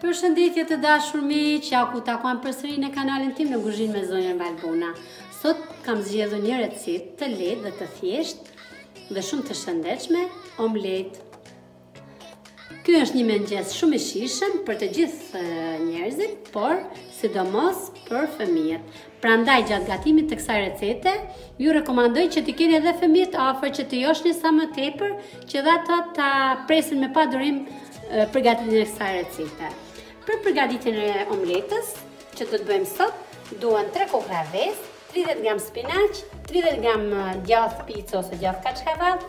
Përshëndetje të dashur miq, ja ku takuam përsëri në kanalin tim në Kuzhinë me zonjën Valbona. Sot kam zgjedhur një recetë të lehtë dhe të thjeshtë dhe shumë të shëndetshme, omlet. Ky është një mëngjes shumë i shijshëm për të gjithë njerëzit, por sidomos për fëmijët. Prandaj gjatë gatimit të kësaj recete, ju rekomandoj që t'i keni edhe fëmijët afër që të joshni sa më tepër, që dhe ata ta presin me padurim përgatitjen e kësaj recete. Për përgatitjen e omletës që do të bëjmë sot, duhen 3 kokra ves, 30 gram spinaq, 30 gram djath picë ose djath kaçkavall,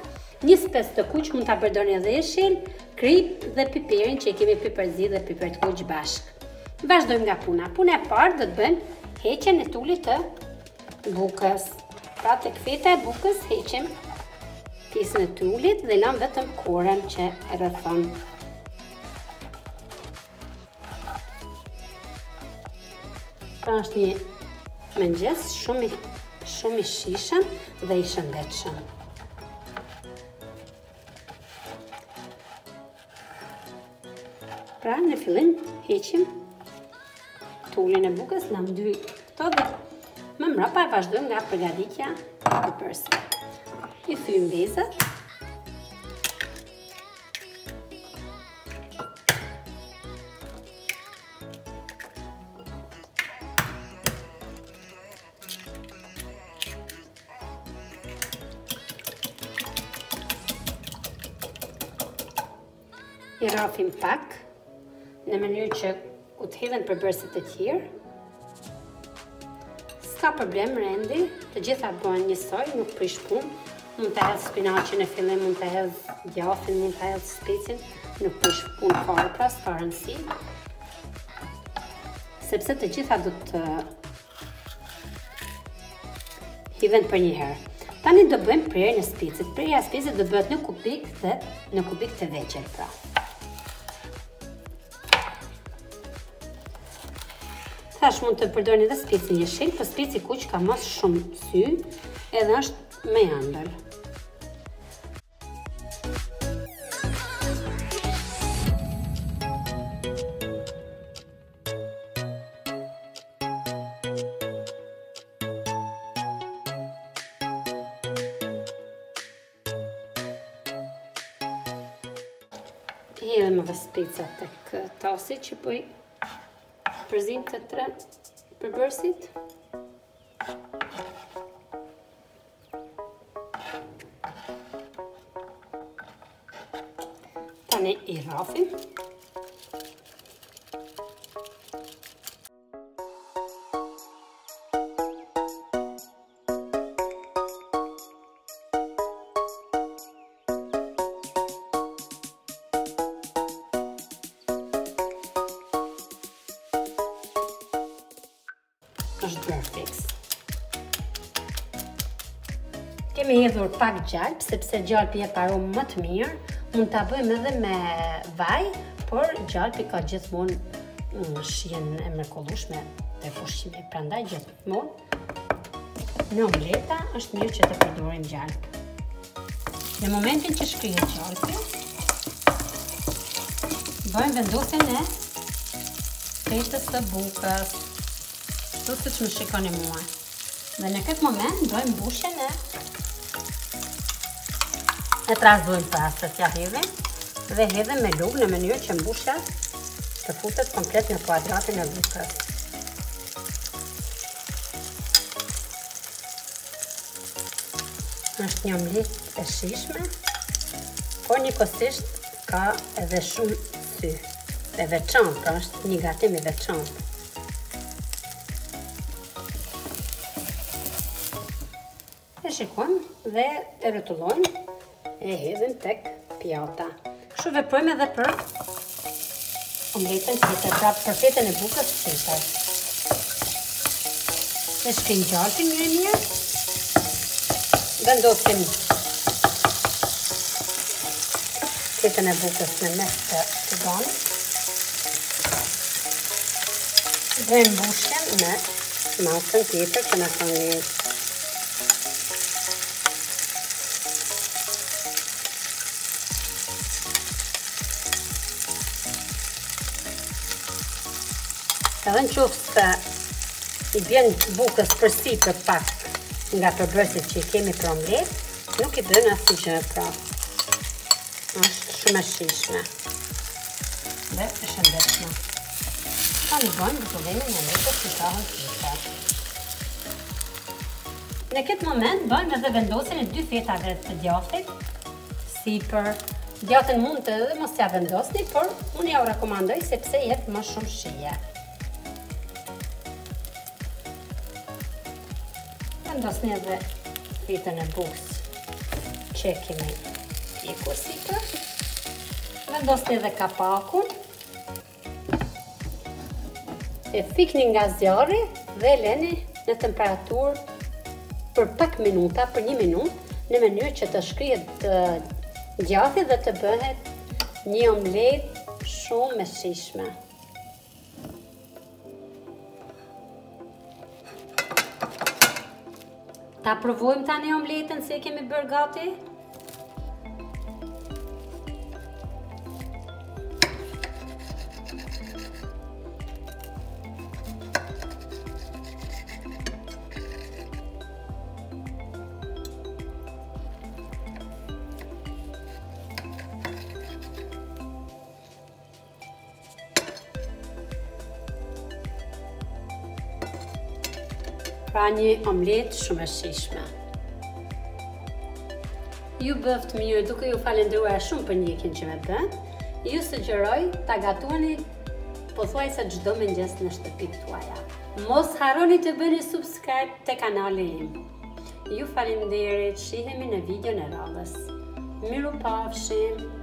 një spec të kuq, mund ta përdorni edhe jeshil, krip dhe piperin që i kemi piperzi dhe piper të kuq bashkë. Vazhdojmë nga puna. Puna e parë do të bëjmë heqjen e tullit të bukës. Pra tek feta e bukës heqim pjesën e tullit dhe lëm vetëm korën që e rrethon. Pra është një mëngjes shumë i shijshëm dhe i shëndetshëm. Pra në fillim heqim tullin e bukës, lëm 2 këto dhe më mbrapa e vazhdojmë nga përgatitja e pipersit. I thyjmë vezët. I rrafim pak, në mënyrë që u të hedhen përbërësit e tjerë. S'ka problem rendi, të gjitha bëhen njësoj, nuk prish punë. Mund të hedh spinaqin në fillim, mund të hedh djathin, mund të hedh specin, nuk prish punë fare, pra s'ka rëndësi. Sepse të gjitha do të hidhen për një herë. Tani do bëjmë prerjen e specit. Prerja e specit do bëhet në kubik dhe në kubik të vegjël pra. Tash mund të përdorni edhe specin jeshil, për speci kuq ka mos shumë sy, edhe është më i ëmbël. Hedhëm edhe specat tek tasi që po i përzim të 3 përbërësit. Tani i rrafim. Është bërë fix. Kemi hedhur pak gjalp, sepse gjalpi jep aromë më të mirë. Mund ta bëjmë edhe me vaj, por gjalpi ka gjithmonë shijen e mrekullueshme te pushimi, prandaj gjithmonë në omleta është mirë që të përdorim gjalp. Në momentin që shkrihet gjalpi, bëjmë vendosjen e peshës së bukës. Si që më shikoni mua. Dhe në këtë moment dojmë mbushjen e trasdojmë pastër, t'ja hedhim dhe hedhim me lugë në mënyrë që mbushja të futet komplet në kuadratin e bukës. Është një omlet e shijshme, por njëkohësisht ka edhe shumë sy. E veçantë, pra është një gatim i veçantë. E shikojmë dhe e rrotullojmë, e hedhim tek pjata. Kështu veprojmë edhe për omletën tjetër, pra për fetën e bukës tjetër. E shkrim gjalpin mirë. Vendosim fetën e bukës në mes të tiganit. Dhe mbushjem me masën tjetër që na ka ngritur. Edhe në qoftë se i bjen bukës përsipër pak nga përbërësit që i kemi për omlet, nuk i bën asnjë gjë prapë. Është shumë e shijshme dhe e shëndetshme. Tani bëjmë butolemin e omletës që shahën pita. Në këtë moment bëjmë edhe vendosjen e 2 fetave të djathit, sipër. Djathin mund të edhe mos ja vendosni, por unë ja u rekomandoj sepse jep më shumë shije. Vendosni edhe fetën e bukës që kemi pjekur sipër. Vendosni edhe kapakun. E fikni nga zjarri dhe leni në temperaturë për pak minuta, për 1 minutë, në mënyrë që të shkrihet gjathi dhe të bëhet një omlet shumë e shijshme. Ta provojmë tani omletën se e kemi bërë gati. Pra një omlet shumë e shijshme. Ju bëft mirë, duke ju falendëruar shumë për ndjekjen që më bën. Ju sugjeroj ta gatuani pothuajse çdo mëngjes në shtëpitë tuaja. Mos harroni të bëni subscribe te kanali im. Ju falenderit, shihemi në videon e radhës. Mirupafshim.